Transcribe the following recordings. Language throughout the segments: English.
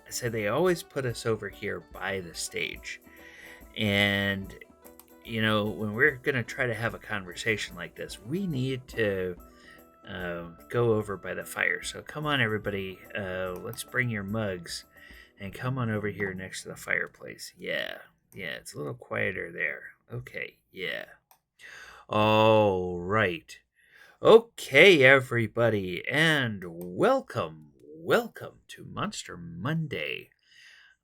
So they always put us over here by the stage. And, when we're going to try to have a conversation like this, we need to go over by the fire. So come on, everybody. Let's bring your mugs and come on over here next to the fireplace. Yeah, it's a little quieter there. Okay, yeah. All right. Okay, everybody, and welcome to Monster Monday.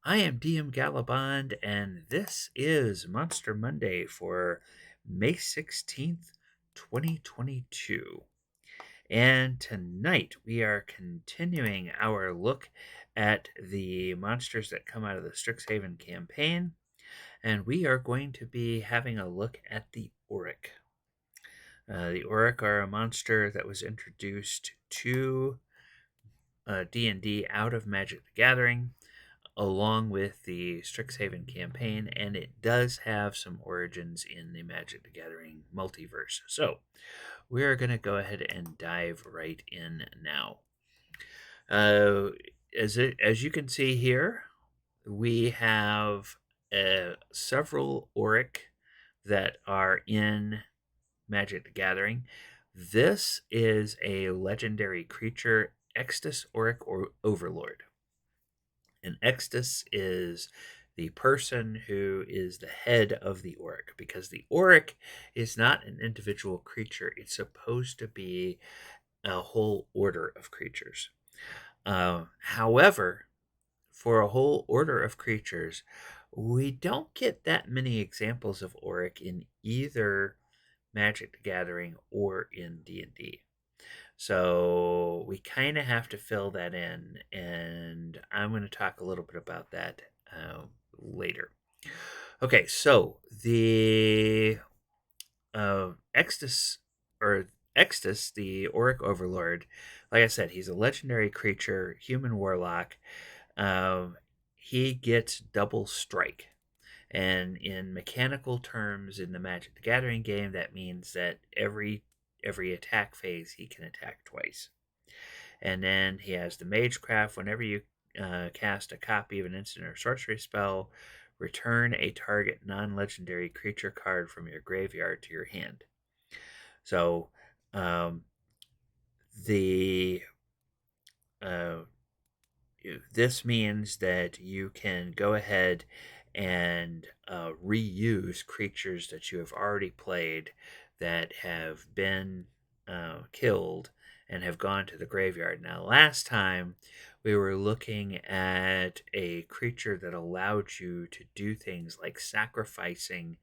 I am DM Gallibond, and this is Monster Monday for May 16th, 2022. And tonight we are continuing our look at the monsters that come out of the Strixhaven Campaign, and we are going to be having a look at the Oriq. The Oriq are a monster that was introduced to D&D out of Magic the Gathering, along with the Strixhaven campaign, and it does have some origins in the Magic the Gathering multiverse. So we're going to go ahead and dive right in now. As you can see here, we have several Oriq that are in Magic the Gathering. This is a legendary creature, Extus, Oriq, or Overlord. And Extus is the person who is the head of the Oriq, because the Oriq is not an individual creature. It's supposed to be a whole order of creatures. However, for a whole order of creatures, we don't get that many examples of Oriq in either Magic the Gathering or in D&D. So we kind of have to fill that in, and I'm going to talk a little bit about that later. Okay, so the Extus, the Oriq Overlord, like I said, he's a legendary creature, human warlock. He gets double strike. And in mechanical terms, in the Magic the Gathering game, that means that every attack phase, he can attack twice. And then he has the Magecraft. Whenever you cast a copy of an instant or sorcery spell, return a target non-legendary creature card from your graveyard to your hand. So this means that you can go ahead and reuse creatures that you have already played that have been killed and have gone to the graveyard. Now, last time we were looking at a creature that allowed you to do things like sacrificing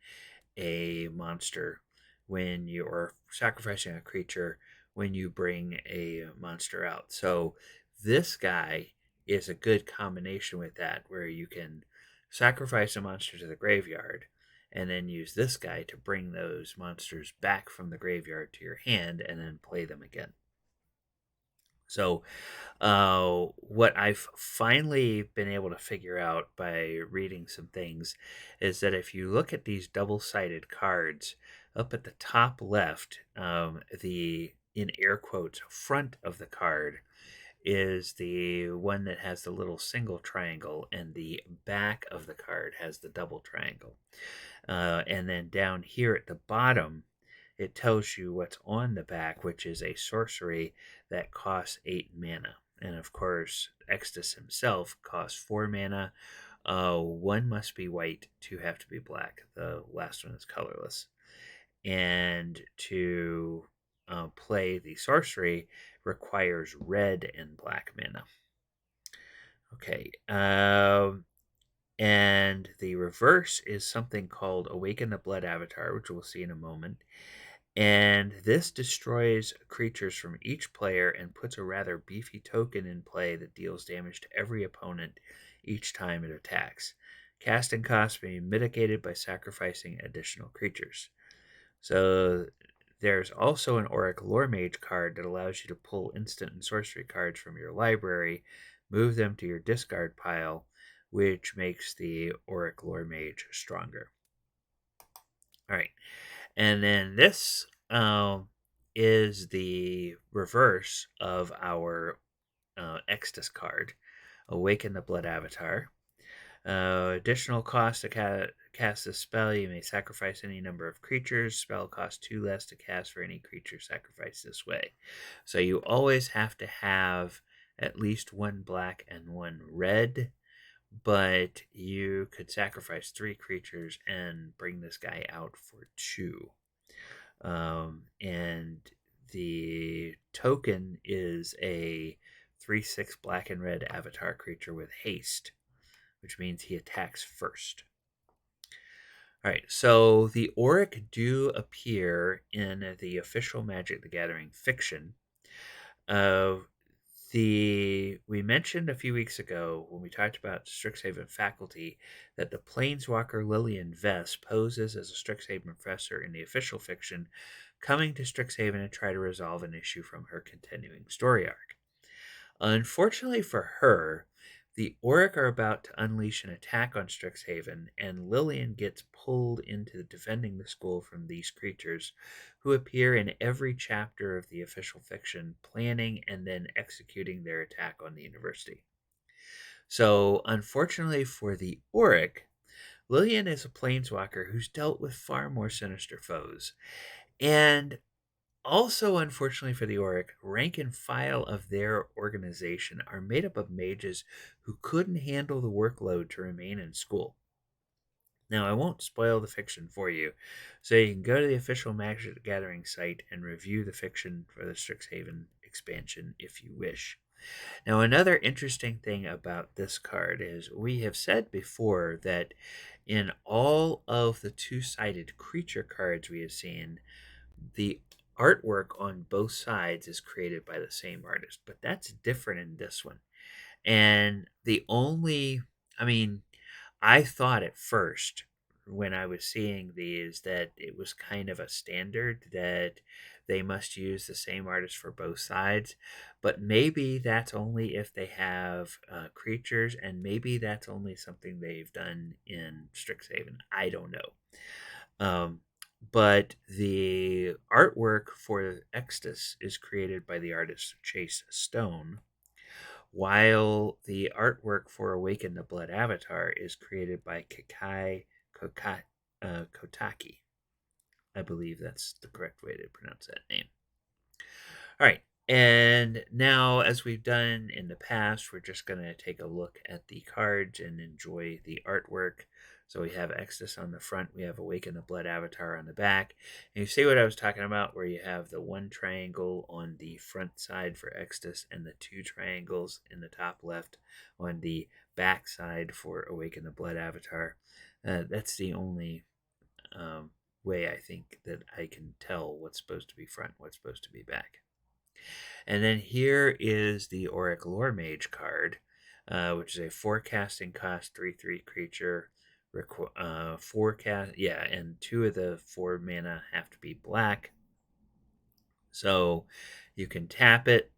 a monster when you're sacrificing a creature when you bring a monster out. So this guy is a good combination with that, where you can sacrifice a monster to the graveyard and then use this guy to bring those monsters back from the graveyard to your hand and then play them again. So what I've finally been able to figure out by reading some things is that if you look at these double-sided cards, up at the top left, the, in air quotes, front of the card is the one that has the little single triangle, and the back of the card has the double triangle. And then down here at the bottom, it tells you what's on the back, which is a sorcery that costs 8 mana. And of course, Extus himself costs 4 mana. One must be white, 2 have to be black. The last one is colorless. And to play the sorcery requires red and black mana. Okay. And the reverse is something called Awaken the Blood Avatar, which we'll see in a moment. And this destroys creatures from each player and puts a rather beefy token in play that deals damage to every opponent each time it attacks. Casting costs may be mitigated by sacrificing additional creatures. So there's also an Oriq Loremage card that allows you to pull instant and sorcery cards from your library, move them to your discard pile, which makes the Oriq Loremage stronger. All right. And then this is the reverse of our Extus card. Awaken the Blood Avatar. Additional cost to cast this spell. You may sacrifice any number of creatures. Spell costs 2 less to cast for any creature sacrificed this way. So you always have to have at least 1 black and 1 red, but you could sacrifice 3 creatures and bring this guy out for 2. And the token is a 3/6 black and red avatar creature with haste, which means he attacks first. All right, so the Oriq do appear in the official Magic the Gathering fiction. We mentioned a few weeks ago when we talked about Strixhaven faculty that the Planeswalker Lillian Vess poses as a Strixhaven professor in the official fiction, coming to Strixhaven to try to resolve an issue from her continuing story arc. Unfortunately for her, the Oriq are about to unleash an attack on Strixhaven, and Lillian gets pulled into defending the school from these creatures, who appear in every chapter of the official fiction, planning and then executing their attack on the university. So, unfortunately for the Oriq, Lillian is a planeswalker who's dealt with far more sinister foes. And also, unfortunately for the Oriq, rank and file of their organization are made up of mages who couldn't handle the workload to remain in school. Now, I won't spoil the fiction for you, so you can go to the official Magic the Gathering site and review the fiction for the Strixhaven expansion if you wish. Now, another interesting thing about this card is we have said before that in all of the 2-sided creature cards we have seen, the artwork on both sides is created by the same artist, but that's different in this one. And I thought at first when I was seeing these that it was kind of a standard that they must use the same artist for both sides, but maybe that's only if they have creatures, and maybe that's only something they've done in Strixhaven. I don't know. But the artwork for Extus is created by the artist Chase Stone, while the artwork for Awaken the Blood Avatar is created by Kakai Kotaki. I believe that's the correct way to pronounce that name. All right, and now, as we've done in the past, we're just going to take a look at the cards and enjoy the artwork. So we have Extus on the front, we have Awaken the Blood Avatar on the back. And you see what I was talking about, where you have the 1 triangle on the front side for Extus and the 2 triangles in the top left on the back side for Awaken the Blood Avatar. That's the only way I think that I can tell what's supposed to be front, what's supposed to be back. And then here is the Oriq Loremage card, which is a 4-casting cost 3/3 creature. 4 and 2 of the 4 mana have to be black. So you can tap it,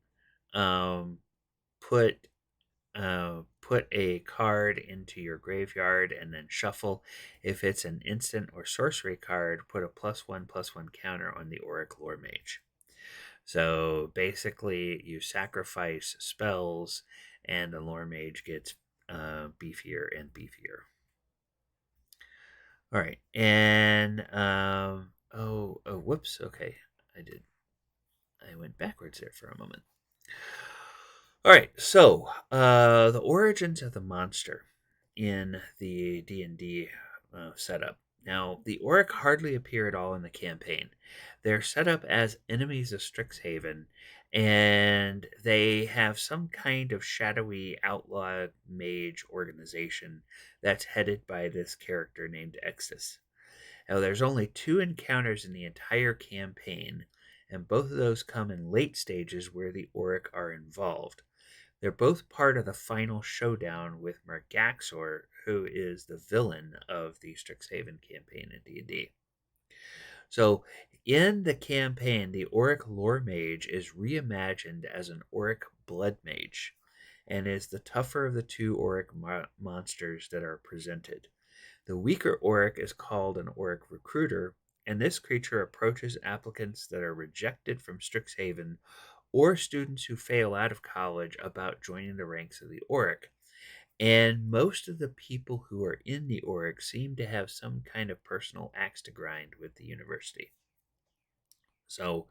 put a card into your graveyard, and then shuffle. If it's an instant or sorcery card, put a +1/+1 counter on the Oriq Loremage. So basically, you sacrifice spells, and the Loremage gets beefier and beefier. All right, and whoops. Okay, I went backwards there for a moment. All right, so the origins of the monster in the D&D setup. Now, the Oriq hardly appear at all in the campaign. They're set up as enemies of Strixhaven, and they have some kind of shadowy outlaw mage organization that's headed by this character named Extus. Now, there's only 2 encounters in the entire campaign, and both of those come in late stages where the Oriq are involved. They're both part of the final showdown with Mergaxor, who is the villain of the Strixhaven campaign in D&D. So, in the campaign, the Oriq Loremage is reimagined as an Oriq Blood Mage, and is the tougher of the 2 Oriq monsters that are presented. The weaker Oriq is called an Oriq Recruiter, and this creature approaches applicants that are rejected from Strixhaven or students who fail out of college about joining the ranks of the Oriq, And most of the people who are in the Oriq seem to have some kind of personal axe to grind with the university. So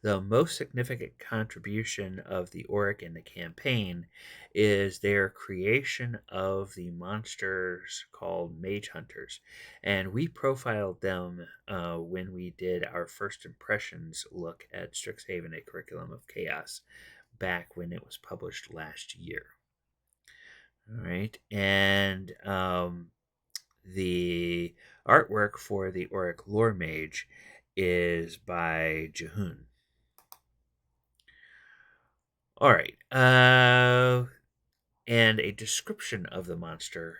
the most significant contribution of the Oriq in the campaign is their creation of the monsters called Mage Hunters. And we profiled them when we did our first impressions look at Strixhaven, a Curriculum of Chaos, back when it was published last year. All right. And the artwork for the Oriq Loremage is by Jehun. All right. And a description of the monster,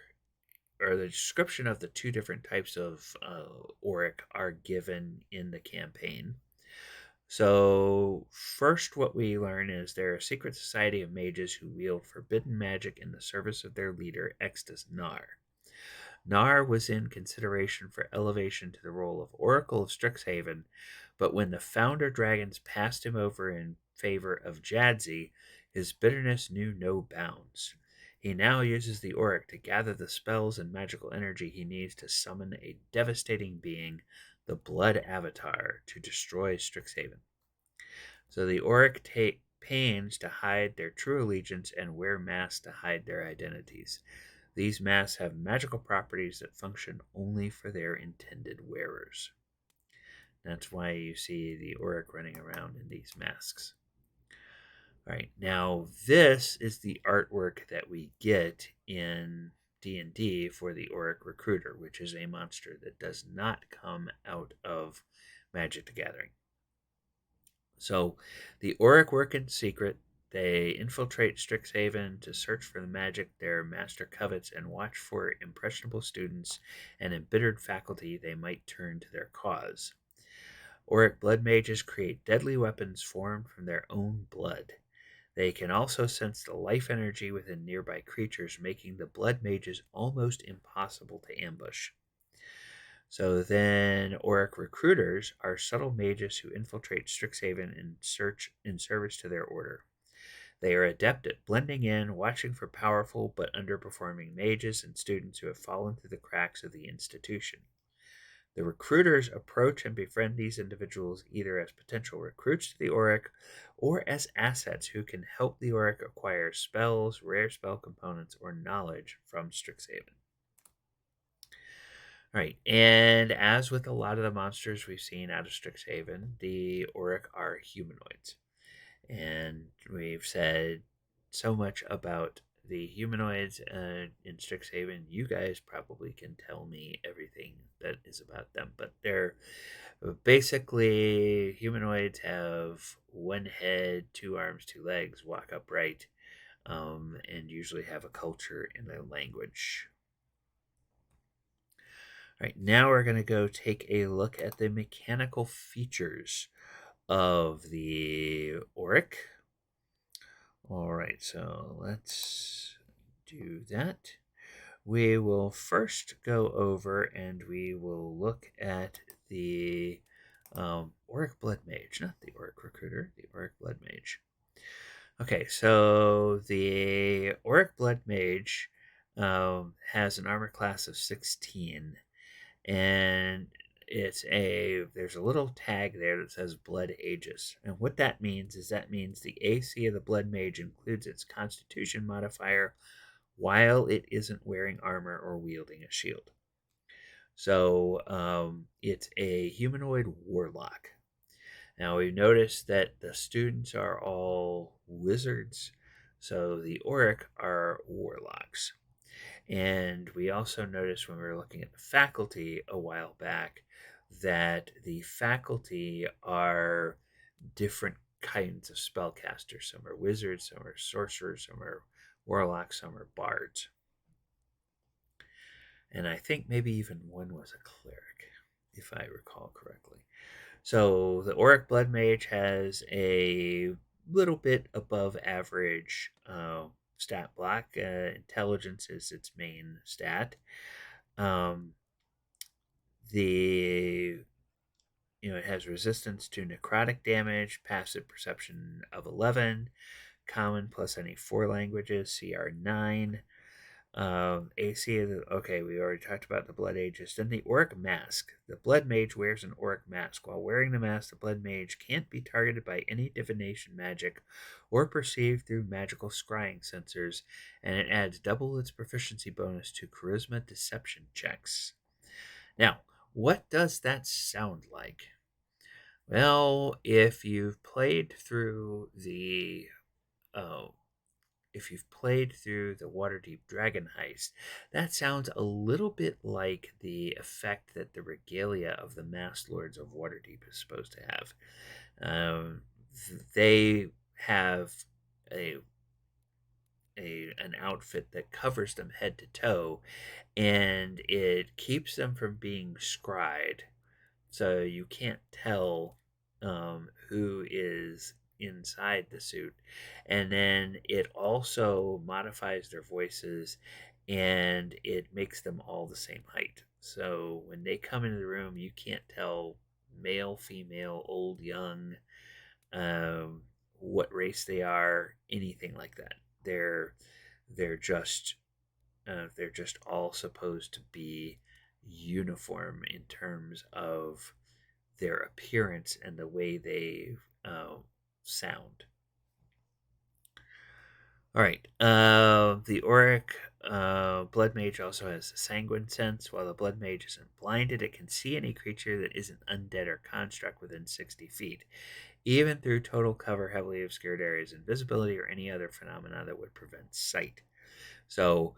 or the description of the two different types of Oriq, are given in the campaign. So, first, what we learn is they're a secret society of mages who wield forbidden magic in the service of their leader, Extus Nar. Nar was in consideration for elevation to the role of Oracle of Strixhaven, but when the founder dragons passed him over in favor of Jadzi, his bitterness knew no bounds. He now uses the Oriq to gather the spells and magical energy he needs to summon a devastating being, the Blood Avatar, to destroy Strixhaven. So the Oriq take pains to hide their true allegiance and wear masks to hide their identities. These masks have magical properties that function only for their intended wearers. That's why you see the Oriq running around in these masks. All right, now this is the artwork that we get in D&D for the Oriq Recruiter, which is a monster that does not come out of Magic the Gathering. So the Oriq work in secret. They infiltrate Strixhaven to search for the magic their master covets and watch for impressionable students and embittered faculty they might turn to their cause. Oriq blood mages create deadly weapons formed from their own blood. They can also sense the life energy within nearby creatures, making the blood mages almost impossible to ambush. So then Oriq recruiters are subtle mages who infiltrate Strixhaven in service to their order. They are adept at blending in, watching for powerful but underperforming mages and students who have fallen through the cracks of the institution. The recruiters approach and befriend these individuals either as potential recruits to the Oriq or as assets who can help the Oriq acquire spells, rare spell components, or knowledge from Strixhaven. All right, and as with a lot of the monsters we've seen out of Strixhaven, the Oriq are humanoids. And we've said so much about the humanoids in Strixhaven. You guys probably can tell me everything that is about them, but they're basically humanoids have one head, 2 arms, 2 legs, walk upright, and usually have a culture and a language. All right, now we're going to go take a look at the mechanical features of the Oriq. All right, so let's do that. We will first go over and we will look at the Oriq Blood Mage, not the Oriq Recruiter, the Oriq Blood Mage. Okay, so the Oriq Blood Mage has an armor class of 16, and there's a little tag there that says Blood Aegis. And what that means is the AC of the Blood Mage includes its Constitution modifier while it isn't wearing armor or wielding a shield. So it's a humanoid warlock. Now we notice that the students are all wizards, so the Oriq are warlocks. And we also noticed when we were looking at the faculty a while back that the faculty are different kinds of spellcasters. Some are wizards, some are sorcerers, some are warlocks, some are bards. And I think maybe even one was a cleric, if I recall correctly. So the Oriq Blood Mage has a little bit above average stat block. Intelligence is its main stat. It has resistance to necrotic damage, passive perception of 11, common plus any 4 languages, CR 9. AC, okay, we already talked about the Blood Ages. Then the Oriq Mask. The Blood Mage wears an Oriq Mask. While wearing the mask, the Blood Mage can't be targeted by any divination magic or perceived through magical scrying sensors, and it adds double its proficiency bonus to Charisma Deception checks. Now, what does that sound like? Well, if you've played through the Waterdeep Dragon Heist, that sounds a little bit like the effect that the regalia of the Masked Lords of Waterdeep is supposed to have. They have an outfit that covers them head to toe, and it keeps them from being scryed, so you can't tell who is inside the suit. And then it also modifies their voices, and it makes them all the same height. So when they come into the room, you can't tell male, female, old, young, what race they are, anything like that. They're just they're just all supposed to be uniform in terms of their appearance and the way they sound. All right. The Oriq Blood Mage also has Sanguine Sense. While the Blood Mage isn't blinded, it can see any creature that isn't undead or construct within 60 feet, even through total cover, heavily obscured areas, invisibility, or any other phenomena that would prevent sight. So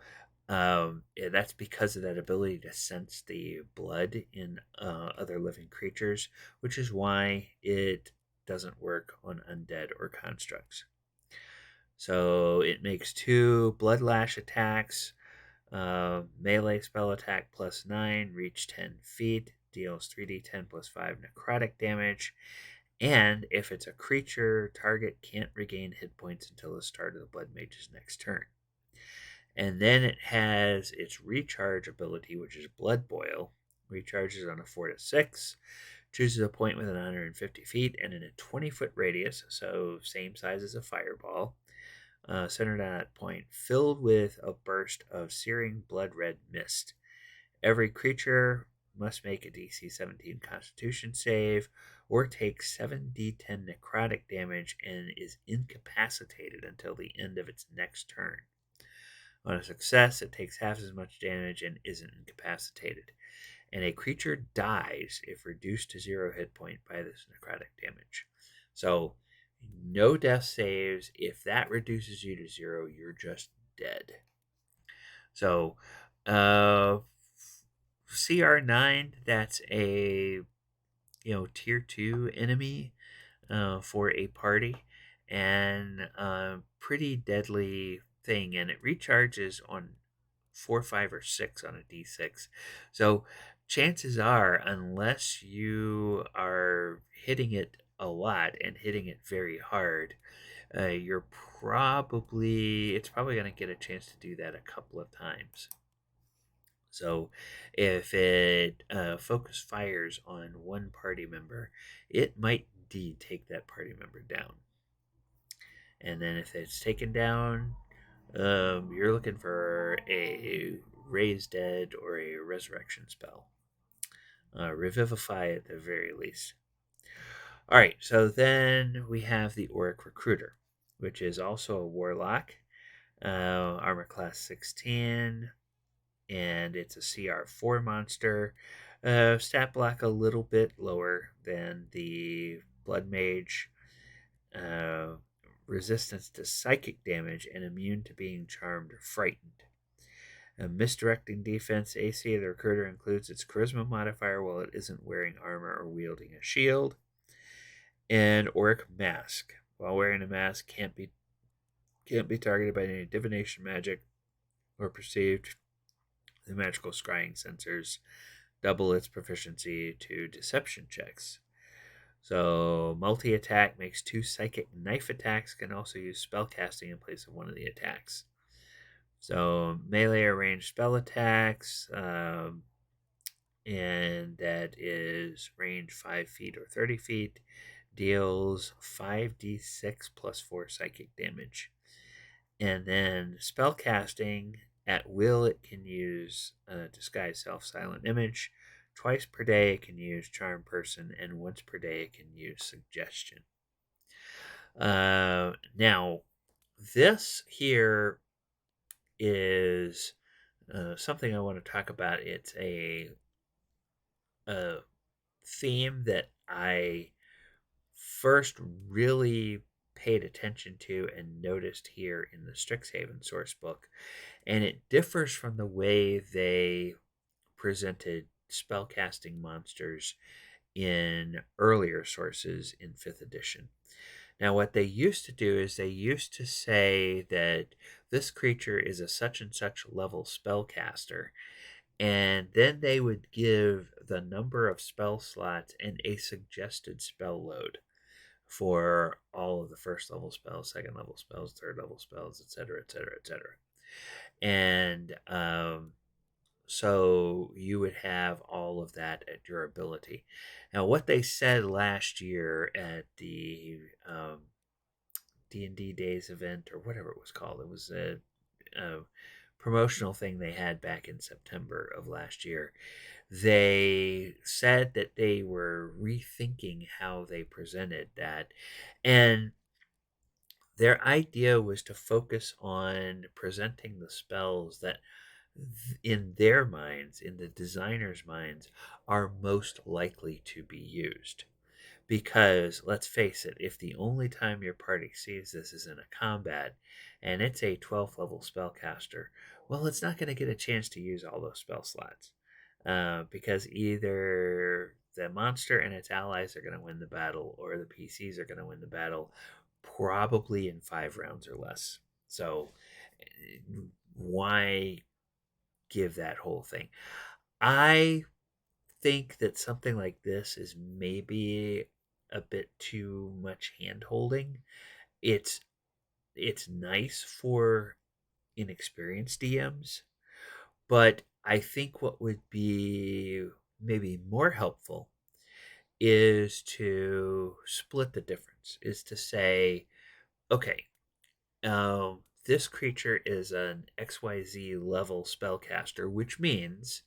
that's because of that ability to sense the blood in other living creatures, which is why it doesn't work on undead or constructs. So it makes 2 Blood Lash attacks, melee spell attack +9, reach 10 feet, deals 3d10 +5 necrotic damage, and if it's a creature, target can't regain hit points until the start of the Blood Mage's next turn. And then it has its recharge ability, which is Blood Boil. Recharges on a 4 to 6. Chooses a point within 150 feet and in a 20-foot radius, so same size as a fireball. Centered on that point, filled with a burst of searing blood red mist. Every creature must make a DC 17 Constitution save or take 7d10 necrotic damage and is incapacitated until the end of its next turn. On a success, it takes half as much damage and isn't incapacitated. And a creature dies if reduced to 0 hit point by this necrotic damage. So, no death saves. If that reduces you to 0, you're just dead. So, CR9, that's a tier 2 enemy for a party, and pretty deadly thing, and it recharges on 4, 5, or 6 on a d6. So chances are, unless you are hitting it a lot and hitting it very hard, it's probably going to get a chance to do that a couple of times. So if it focus fires on one party member, it might indeed take that party member down. And then if it's taken down, you're looking for a Raise Dead or a Resurrection spell. Revivify at the very least. All right, so then we have the Oriq Recruiter, which is also a Warlock, armor class 16, and it's a CR4 monster. Stat block a little bit lower than the Blood Mage. Resistance to psychic damage and immune to being charmed or frightened. Misdirecting defense. AC of the Recruiter includes its charisma modifier while it isn't wearing armor or wielding a shield. And Oriq Mask. While wearing a mask, can't be targeted by any divination magic or perceived the magical scrying sensors. Double its proficiency to deception checks. So multi-attack, makes 2 psychic knife attacks, can also use spellcasting in place of one of the attacks. So melee or ranged spell attacks, and that is range 5 feet or 30 feet, deals 5d6 plus 4 psychic damage. And then spellcasting At will, it can use Disguise Self, Silent Image. Twice per day, it can use Charm Person, and once per day, it can use Suggestion. Now, this here is something I want to talk about. It's a theme that I first really paid attention to and noticed here in the Strixhaven sourcebook, and it differs from the way they presented spellcasting monsters in earlier sources in 5th edition. Now, what they used to do is they used to say that this creature is a such and such level spellcaster, and then they would give the number of spell slots and a suggested spell load for all of the first level spells, second level spells, third level spells, etc., etc., etc. And so you would have all of that at your ability. Now, what they said last year at the D&D Days event, or whatever it was called, it was a promotional thing they had back in September of last year. They said that they were rethinking how they presented that, and their idea was to focus on presenting the spells that in their minds, in the designer's minds, are most likely to be used. Because, let's face it, if the only time your party sees this is in a combat, and it's a 12th level spellcaster, well, it's not going to get a chance to use all those spell slots. Because either the monster and its allies are going to win the battle, or the PCs are going to win the battle, probably in 5 rounds or less. So, why give that whole thing? I think that something like this is maybe a bit too much hand holding. It's nice for inexperienced DMs, but I think what would be maybe more helpful is to split the difference, is to say, okay, this creature is an XYZ level spellcaster, which means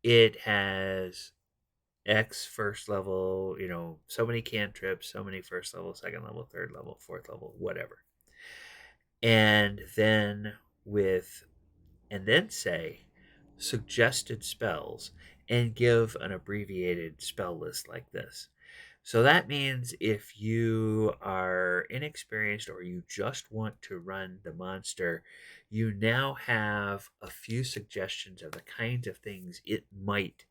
it has X first level, so many cantrips, so many first level, second level, third level, fourth level, whatever. And then say suggested spells and give an abbreviated spell list like this. So that means if you are inexperienced or you just want to run the monster, you now have a few suggestions of the kinds of things it might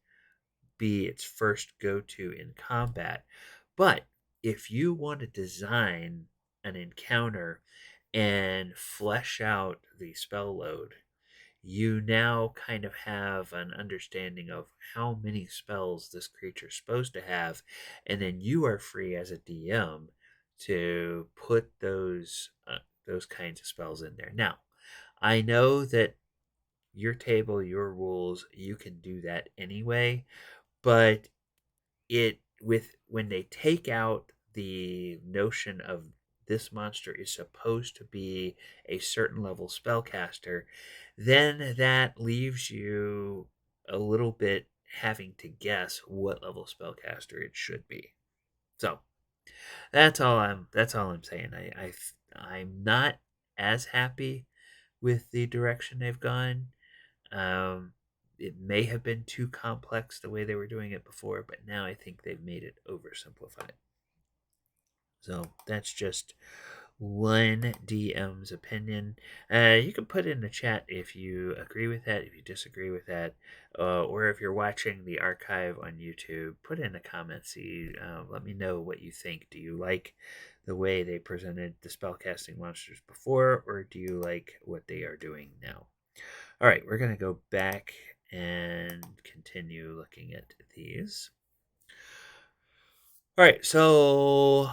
be its first go-to in combat. But if you want to design an encounter and flesh out the spell load, you now kind of have an understanding of how many spells this creature's supposed to have, and then you are free as a DM to put those kinds of spells in there. Now, I know that your table, your rules, you can do that anyway, but when they take out the notion of this monster is supposed to be a certain level spellcaster, then that leaves you a little bit having to guess what level spellcaster it should be. So that's all I'm saying. I'm not as happy with the direction they've gone. It may have been too complex the way they were doing it before, but now I think they've made it oversimplified. So that's just one DM's opinion. You can put in the chat if you agree with that, if you disagree with that, or if you're watching the archive on YouTube, put in a comment. Let me know what you think. Do you like the way they presented the spellcasting monsters before, or do you like what they are doing now? All right, we're going to go back and continue looking at these. All right, so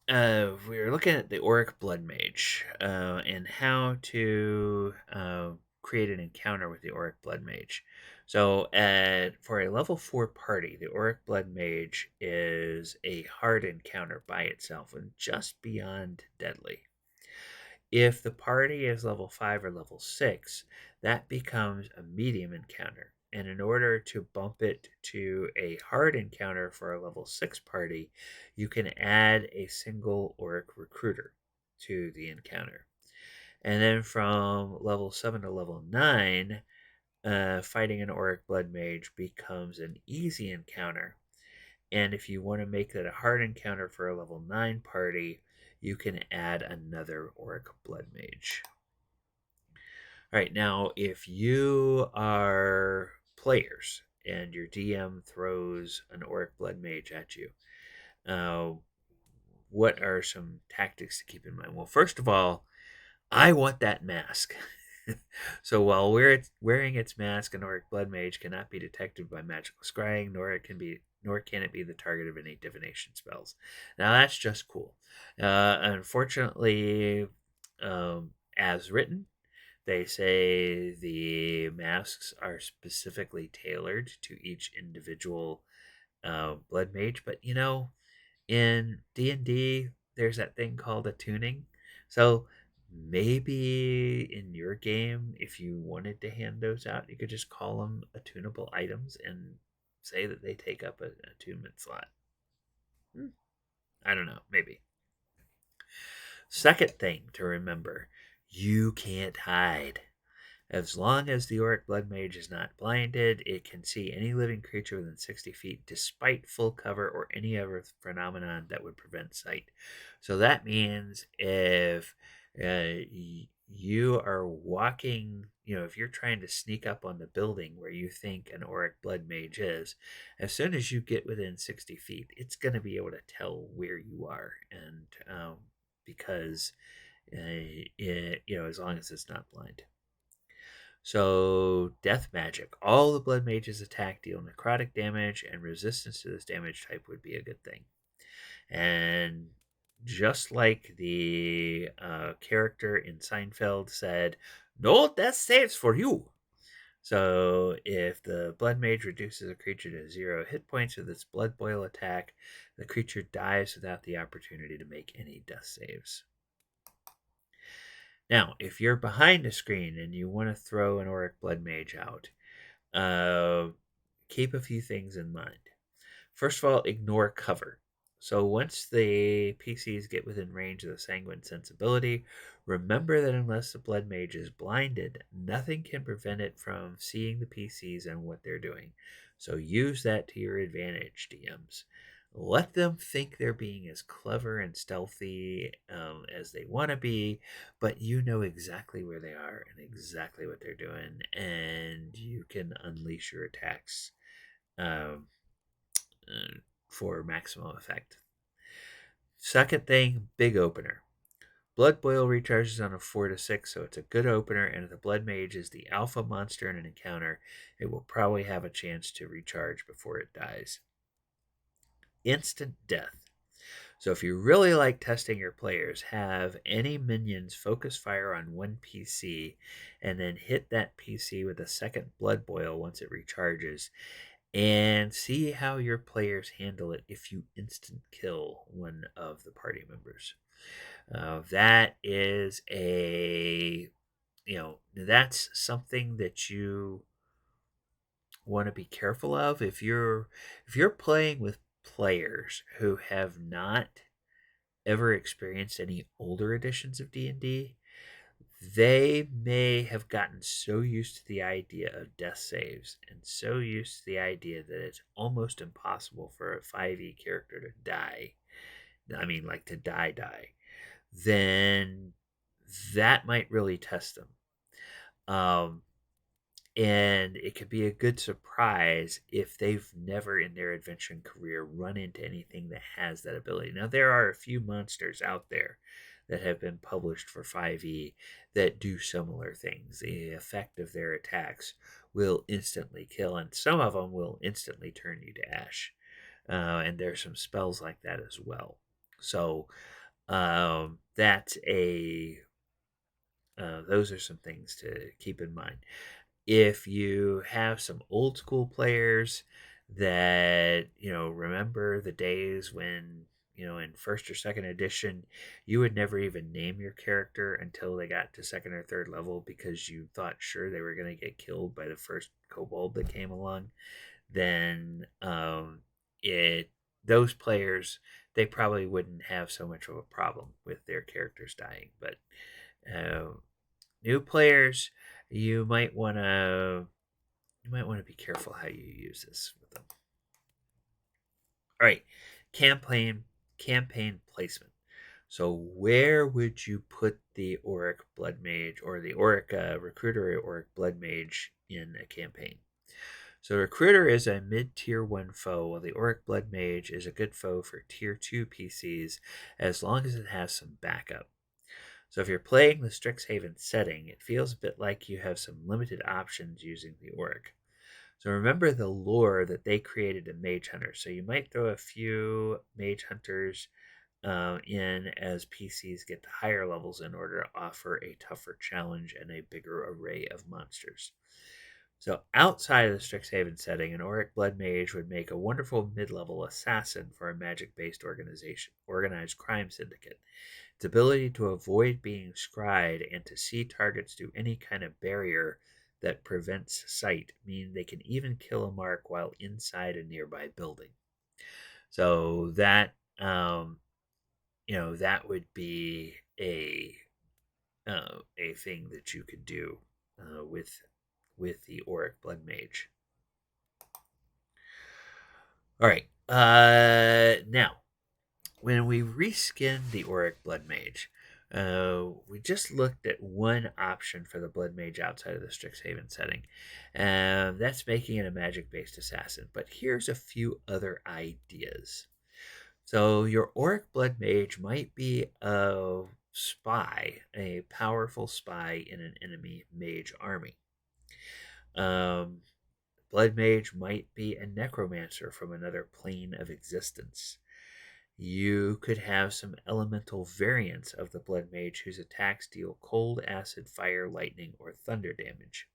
we're looking at the Oriq Blood Mage and how to create an encounter with the Oriq Blood Mage. So for a level 4 party, the Oriq Blood Mage is a hard encounter by itself and just beyond deadly. If the party is level 5 or level 6, that becomes a medium encounter. And in order to bump it to a hard encounter for a level 6 party, you can add a single Oriq Recruiter to the encounter. And then from level 7 to level 9, fighting an Oriq Blood Mage becomes an easy encounter. And if you want to make that a hard encounter for a level 9 party, you can add another Oriq Blood Mage. All right, now if you are players and your DM throws an Oriq Blood Mage at you, what are some tactics to keep in mind? Well, first of all, I want that mask. So while wearing its mask, an Oriq Blood Mage cannot be detected by magical scrying, nor can it be the target of any divination spells. Now that's just cool. Unfortunately, as written, they say the masks are specifically tailored to each individual Blood Mage, but in D&D, there's that thing called attuning. So maybe in your game, if you wanted to hand those out, you could just call them attunable items and say that they take up an attunement slot. I don't know, maybe. Second thing to remember, you can't hide. As long as the Oriq Blood Mage is not blinded, it can see any living creature within 60 feet despite full cover or any other phenomenon that would prevent sight. So that means if you are walking, if you're trying to sneak up on the building where you think an Oriq Blood Mage is, as soon as you get within 60 feet, it's going to be able to tell where you are. And because, as long as it's not blind. So, death magic. All the blood mage's attack deal necrotic damage, and resistance to this damage type would be a good thing. And just like the character in Seinfeld said, no death saves for you. So, if the blood mage reduces a creature to 0 hit points with its blood boil attack, the creature dies without the opportunity to make any death saves. Now, if you're behind a screen and you want to throw an Oriq Blood Mage out, keep a few things in mind. First of all, ignore cover. So once the PCs get within range of the Sanguine Sensibility, remember that unless the Blood Mage is blinded, nothing can prevent it from seeing the PCs and what they're doing. So use that to your advantage, DMs. Let them think they're being as clever and stealthy as they want to be, but you know exactly where they are and exactly what they're doing, and you can unleash your attacks for maximum effect. Second thing, big opener. Blood Boil recharges on a 4 to 6, so it's a good opener, and if the Blood Mage is the alpha monster in an encounter, it will probably have a chance to recharge before it dies. Instant death. So if you really like testing your players, have any minions focus fire on one PC and then hit that PC with a second Blood Boil once it recharges, and see how your players handle it if you instant kill one of the party members. That is that's something that you want to be careful of if you're playing with players who have not ever experienced any older editions of D&D. They may have gotten so used to the idea of death saves and so used to the idea that it's almost impossible for a 5e character to die. I mean, like to die. Then that might really test them. And it could be a good surprise if they've never in their adventuring career run into anything that has that ability. Now, there are a few monsters out there that have been published for 5e that do similar things. The effect of their attacks will instantly kill, and some of them will instantly turn you to ash. And there's some spells like that as well. So that's those are some things to keep in mind. If you have some old school players that remember the days when in first or second edition, you would never even name your character until they got to second or third level because you thought sure they were going to get killed by the first kobold that came along. Then it those players, they probably wouldn't have so much of a problem with their characters dying. But new players, you might want to be careful how you use this with them. All right, campaign placement. So where would you put the Oriq Blood Mage or the Oriq Recruiter or Oriq Blood Mage in a campaign? So Recruiter is a mid-tier 1 foe, while the Oriq Blood Mage is a good foe for tier 2 PCs as long as it has some backup. So if you're playing the Strixhaven setting, it feels a bit like you have some limited options using the Oriq. So remember the lore that they created in Mage Hunter. So you might throw a few Mage Hunters in as PCs get to higher levels in order to offer a tougher challenge and a bigger array of monsters. So outside of the Strixhaven setting, an Oriq Blood Mage would make a wonderful mid-level assassin for a magic-based organized crime syndicate. Its ability to avoid being scryed and to see targets through any kind of barrier that prevents sight mean they can even kill a mark while inside a nearby building. So that that would be a thing that you could do with the Oriq Blood Mage. All right. Now, when we reskin the Oriq Blood Mage, we just looked at one option for the Blood Mage outside of the Strixhaven setting. That's making it a magic-based assassin. But here's a few other ideas. So your Oriq Blood Mage might be a spy, a powerful spy in an enemy mage army. Blood Mage might be a necromancer from another plane of existence. You could have some elemental variants of the Blood Mage whose attacks deal cold, acid, fire, lightning, or thunder damage.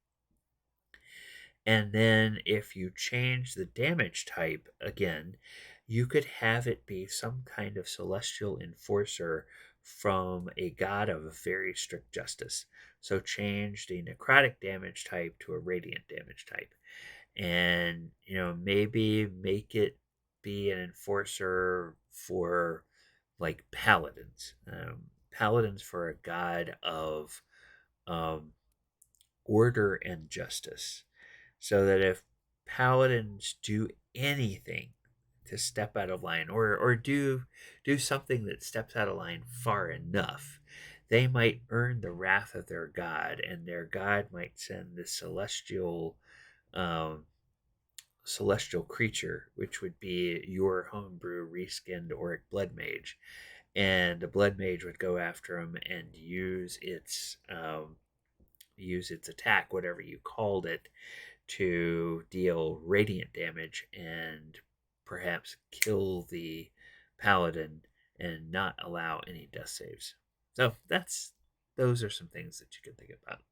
And then if you change the damage type again, you could have it be some kind of celestial enforcer from a god of very strict justice. So change the necrotic damage type to a radiant damage type. And, maybe make it be an enforcer for like paladins. Paladins for a god of order and justice. So that if paladins do anything to step out of line or do something that steps out of line far enough, they might earn the wrath of their god, and their god might send the celestial creature, which would be your homebrew reskinned Oriq Blood Mage, and the Blood Mage would go after him and use its attack, whatever you called it, to deal radiant damage and perhaps kill the paladin and not allow any death saves. So those are some things that you can think about.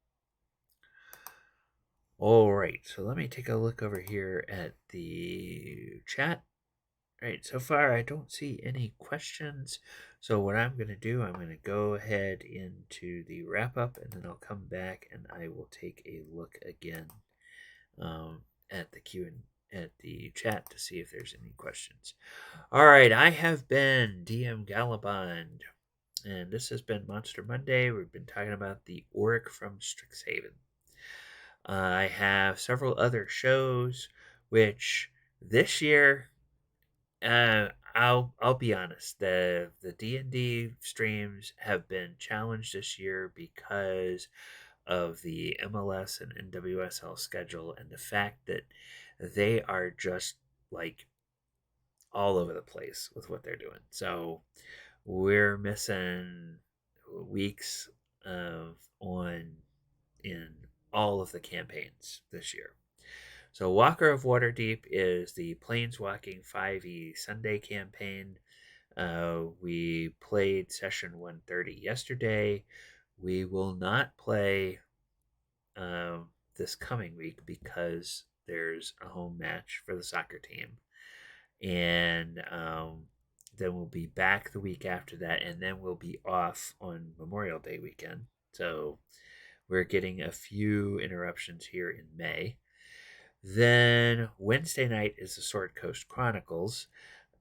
All right, so let me take a look over here at the chat. All right, so far I don't see any questions. So what I'm going to do, I'm going to go ahead into the wrap up, and then I'll come back and I will take a look again at the at the chat to see if there's any questions. All right, I have been DM Gallibond, and this has been Monster Monday. We've been talking about the Oriq from Strixhaven. I have several other shows, which this year, I'll be honest, the D&D streams have been challenged this year because of the MLS and NWSL schedule and the fact that they are just like all over the place with what they're doing. So we're missing weeks in all of the campaigns this year. So Walker of Waterdeep is the Planeswalking 5e Sunday campaign. We played session 130 yesterday. We will not play this coming week because there's a home match for the soccer team. And then we'll be back the week after that, and then we'll be off on Memorial Day weekend. So we're getting a few interruptions here in May. Then Wednesday night is the Sword Coast Chronicles.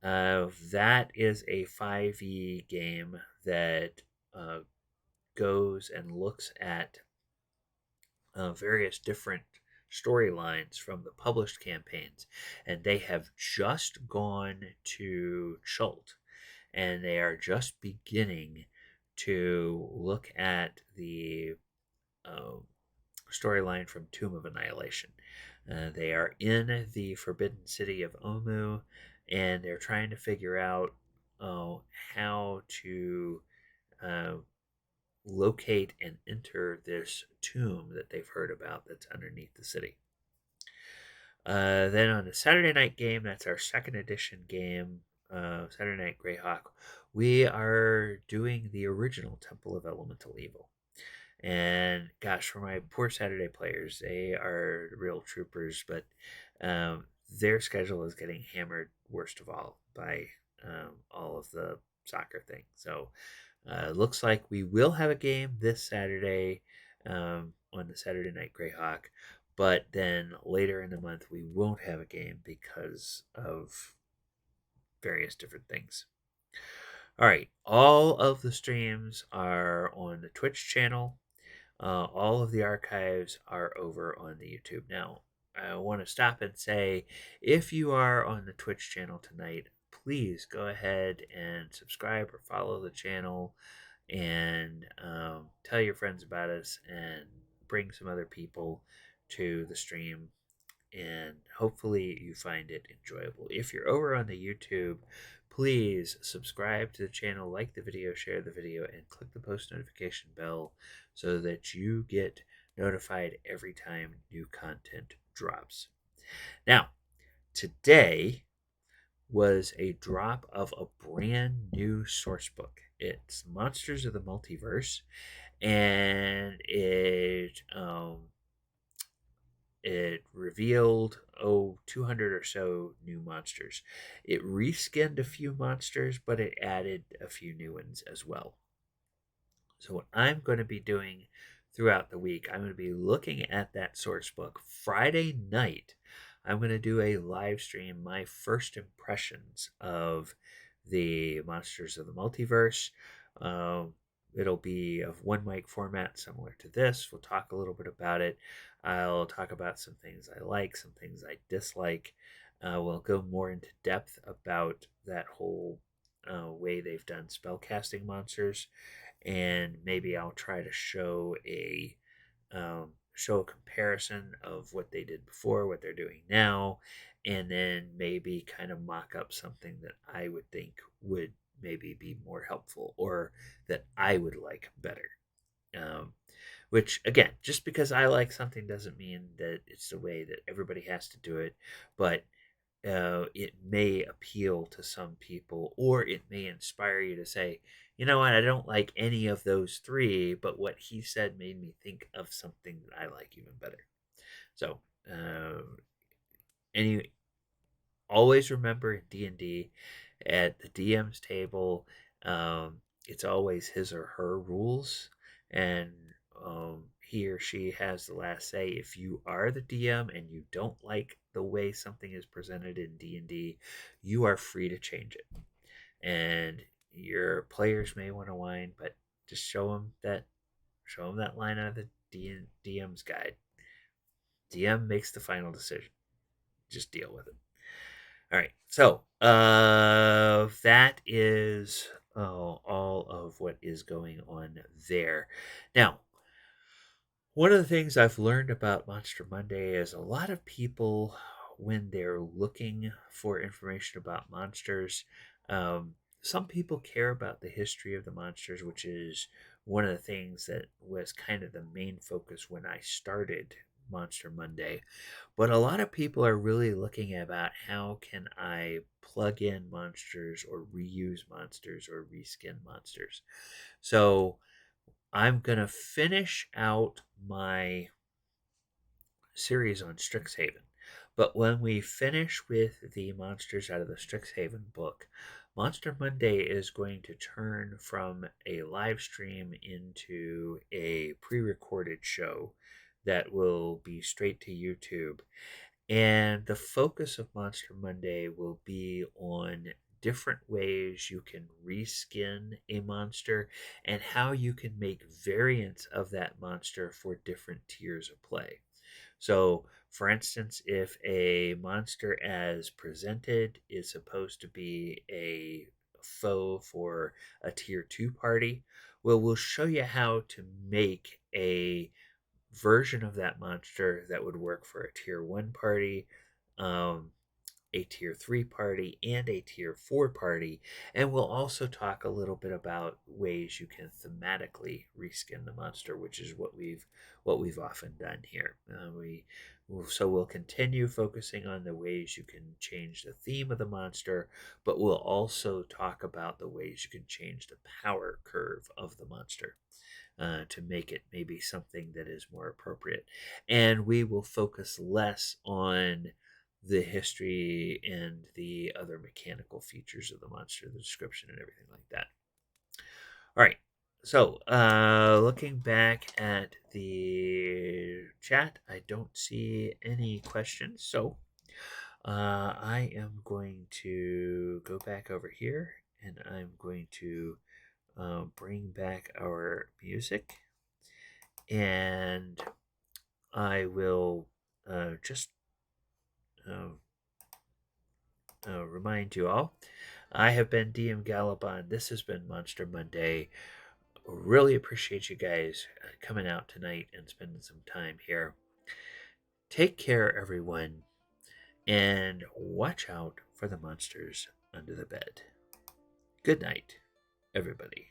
That is a 5e game that goes and looks at various different storylines from the published campaigns, and they have just gone to Chult, and they are just beginning to look at the storyline from Tomb of Annihilation. They are in the Forbidden City of Omu, and they're trying to figure out how to locate and enter this tomb that they've heard about that's underneath the city. Then on the Saturday night game, that's our second edition game, Saturday Night Greyhawk, we are doing the original Temple of Elemental Evil. And gosh, for my poor Saturday players, they are real troopers, but their schedule is getting hammered worst of all by all of the soccer thing. So looks like we will have a game this Saturday on the Saturday Night Greyhawk, but then later in the month we won't have a game because of various different things. All right, all of the streams are on the Twitch channel. All of the archives are over on the YouTube. Now, I want to stop and say, if you are on the Twitch channel tonight, please go ahead and subscribe or follow the channel, and tell your friends about us, and bring some other people to the stream, and hopefully you find it enjoyable. If you're over on the YouTube, please subscribe to the channel, like the video, share the video, and click the post notification bell so that you get notified every time new content drops. Now, today was a drop of a brand new source book. It's Monsters of the Multiverse, and it revealed 200 or so new monsters. It reskinned a few monsters, but it added a few new ones as well. So what I'm going to be doing throughout the week, I'm going to be looking at that source book. Friday night, I'm going to do a live stream, my first impressions of the Monsters of the Multiverse. It'll be of one mic format similar to this. We'll talk a little bit about it. I'll talk about some things I like, some things I dislike. We'll go more into depth about that whole way they've done spellcasting monsters, and maybe I'll try to show a comparison of what they did before, what they're doing now, and then maybe kind of mock up something that I would think would maybe be more helpful, or that I would like better. Which, again, just because I like something doesn't mean that it's the way that everybody has to do it, but it may appeal to some people, or it may inspire you to say, you know what, I don't like any of those three, but what he said made me think of something that I like even better. So, always remember in D&D, at the DM's table, it's always his or her rules, and he or she has the last say. If you are the DM and you don't like the way something is presented in D&D, you are free to change it. And your players may want to whine, but just show them that line out of the DM's guide. DM makes the final decision. Just deal with it. All right, so that is all of what is going on there. Now, one of the things I've learned about Monster Monday is a lot of people, when they're looking for information about monsters, some people care about the history of the monsters, which is one of the things that was kind of the main focus when I started Monster Monday. But a lot of people are really looking about how can I plug in monsters, or reuse monsters, or reskin monsters. So I'm going to finish out my series on Strixhaven. But when we finish with the monsters out of the Strixhaven book, Monster Monday is going to turn from a live stream into a pre-recorded show that will be straight to YouTube. And the focus of Monster Monday will be on different ways you can reskin a monster and how you can make variants of that monster for different tiers of play. So, for instance, if a monster as presented is supposed to be a foe for a tier 2 party, well, we'll show you how to make a version of that monster that would work for a tier 1 party, a tier 3 party, and a tier 4 party. And we'll also talk a little bit about ways you can thematically reskin the monster, which is what we've often done here. We'll continue focusing on the ways you can change the theme of the monster, but we'll also talk about the ways you can change the power curve of the monster. To make it maybe something that is more appropriate. And we will focus less on the history and the other mechanical features of the monster, the description, and everything like that. All right. So, looking back at the chat, I don't see any questions. So, I am going to go back over here and I'm going to bring back our music, and I will just remind you all, I have been DM Gallibond. This has been Monster Monday. Really appreciate you guys coming out tonight and spending some time here. Take care, everyone, and watch out for the monsters under the bed. Good night, everybody.